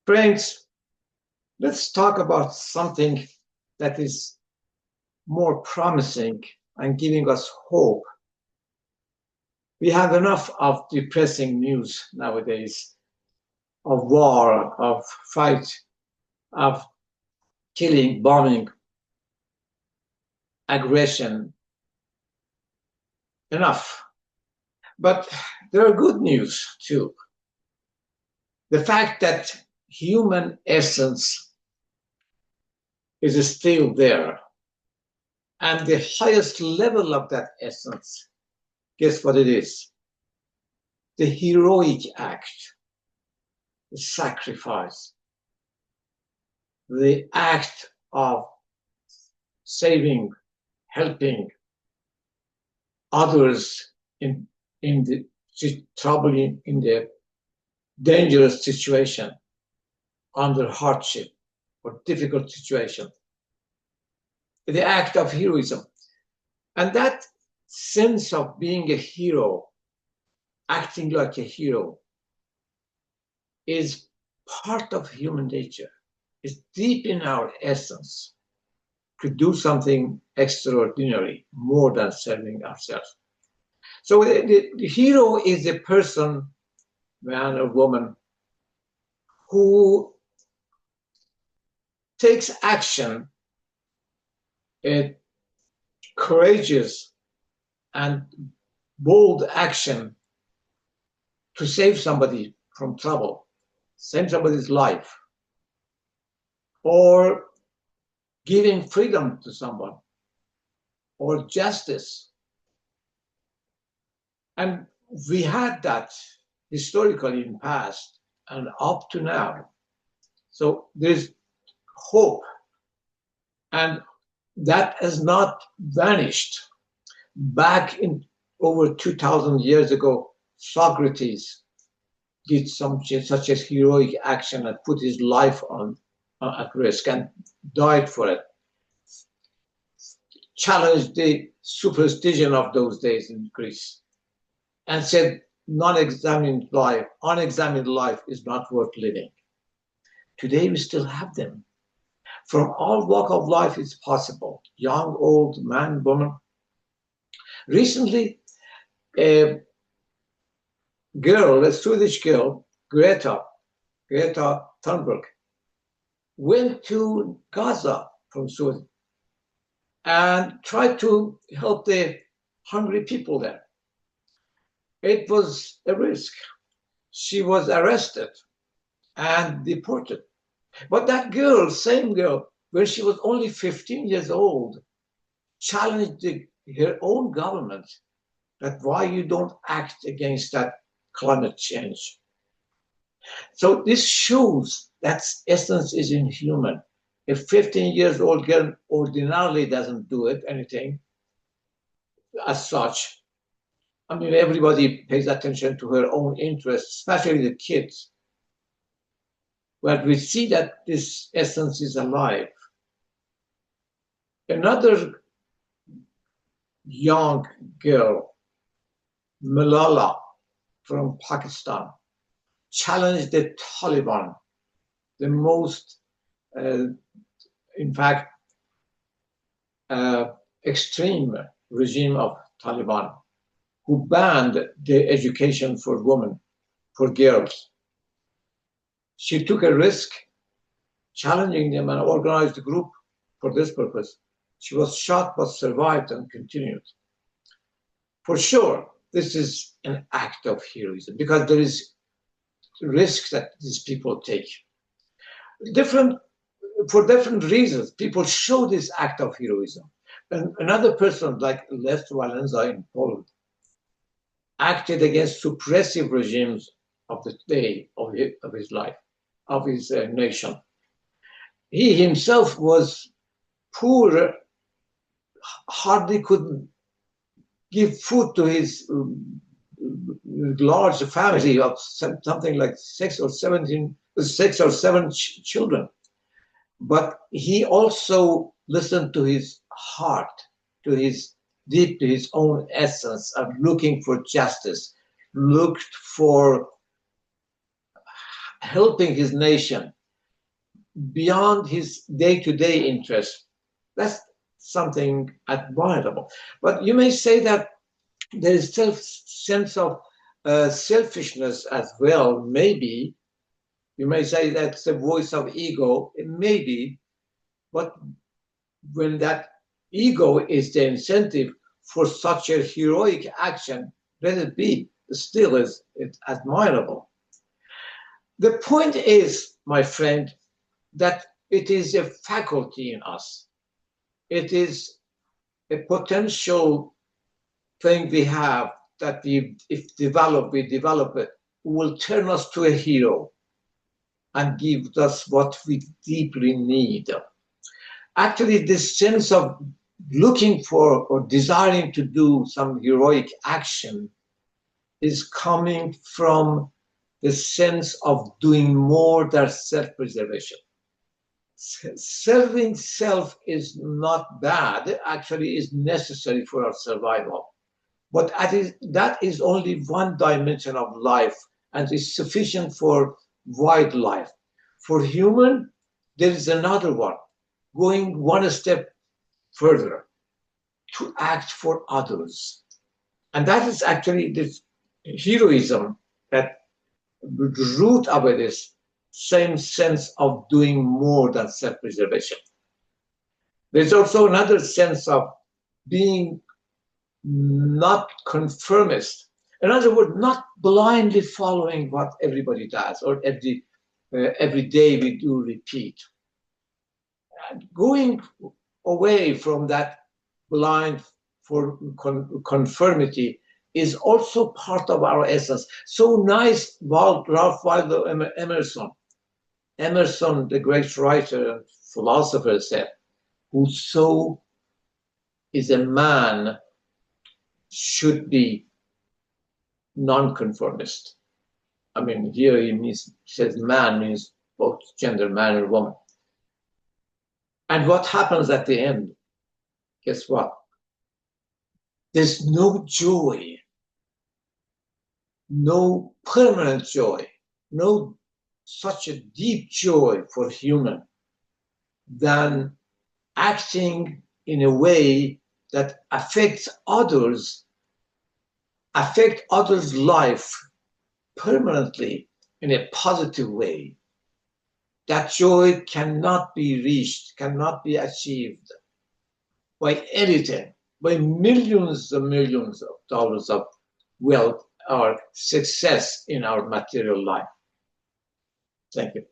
Friends, let's talk about something that is more promising and giving us hope. We have enough of depressing news nowadays, of war, of fight, of killing, bombing, aggression. Enough. But there are good news too. The fact that human essence is still there. And the highest level of that essence, guess what it is? The heroic act, the sacrifice, the act of saving, helping others in the troubling, in the dangerous situation, under hardship or difficult situation. The act of heroism. And that sense of being a hero, acting like a hero, is part of human nature. It's deep in our essence to do something extraordinary, more than serving ourselves. So the hero is a person, man or woman, who takes action, a courageous and bold action to save somebody from trouble, save somebody's life, or giving freedom to someone, or justice. And we had that historically in the past and up to now. So there's hope. And that has not vanished. Back in over 2,000 years ago, Socrates did such as heroic action and put his life at risk and died for it. Challenged the superstition of those days in Greece and said unexamined life is not worth living. Today we still have them. From all walk of life it's possible. Young, old, man, woman. Recently, a Swedish girl, Greta Thunberg, went to Gaza from Sweden and tried to help the hungry people there. It was a risk. She was arrested and deported. But that girl, same girl, when she was only 15 years old, challenged her own government that why you don't act against that climate change. So this shows that essence is inhuman. A 15 years old girl ordinarily doesn't do anything as such. I mean, everybody pays attention to her own interests, especially the kids. But we see that this essence is alive. Another young girl, Malala from Pakistan, challenged the Taliban, the most, in fact, extreme regime of Taliban, who banned the education for women, for girls. She took a risk, challenging them, and organized a group for this purpose. She was shot but survived and continued. For sure, this is an act of heroism because there is risk that these people take. For different reasons, people show this act of heroism. And another person like Lech Walesa in Poland acted against suppressive regimes of the day of his life, of his nation. He himself was poor, hardly could give food to his large family of something like 6 or 7 children. But he also listened to his heart, to his own essence of looking for justice, looked for helping his nation, beyond his day-to-day interests. That's something admirable. But you may say that there is sense of selfishness as well. Maybe you may say that's the voice of ego. It may be, but when that ego is the incentive for such a heroic action, let it be. Still, it's admirable. The point is, my friend, that it is a faculty in us. It is a potential thing we have that we develop it, will turn us to a hero and give us what we deeply need. Actually, this sense of looking for or desiring to do some heroic action is coming from the sense of doing more than self-preservation. Serving self is not bad, actually is necessary for our survival. But that is only one dimension of life and is sufficient for wildlife. For human, there is another one, going one step further, to act for others. And that is actually this heroism that the root of it is same sense of doing more than self-preservation. There's also another sense of being not conformist. In other words, not blindly following what everybody does or every day we do repeat. And going away from that blind for conformity is also part of our essence. So nice, Ralph Waldo Emerson, the great writer and philosopher, said, whoso is a man should be nonconformist. I mean, here he says man means both gender, man and woman. And what happens at the end? Guess what? There's no joy, no permanent joy, no such a deep joy for human than acting in a way that affect others' life permanently in a positive way. That joy cannot be reached, cannot be achieved by anything, by millions and millions of dollars of wealth or success in our material life. Thank you.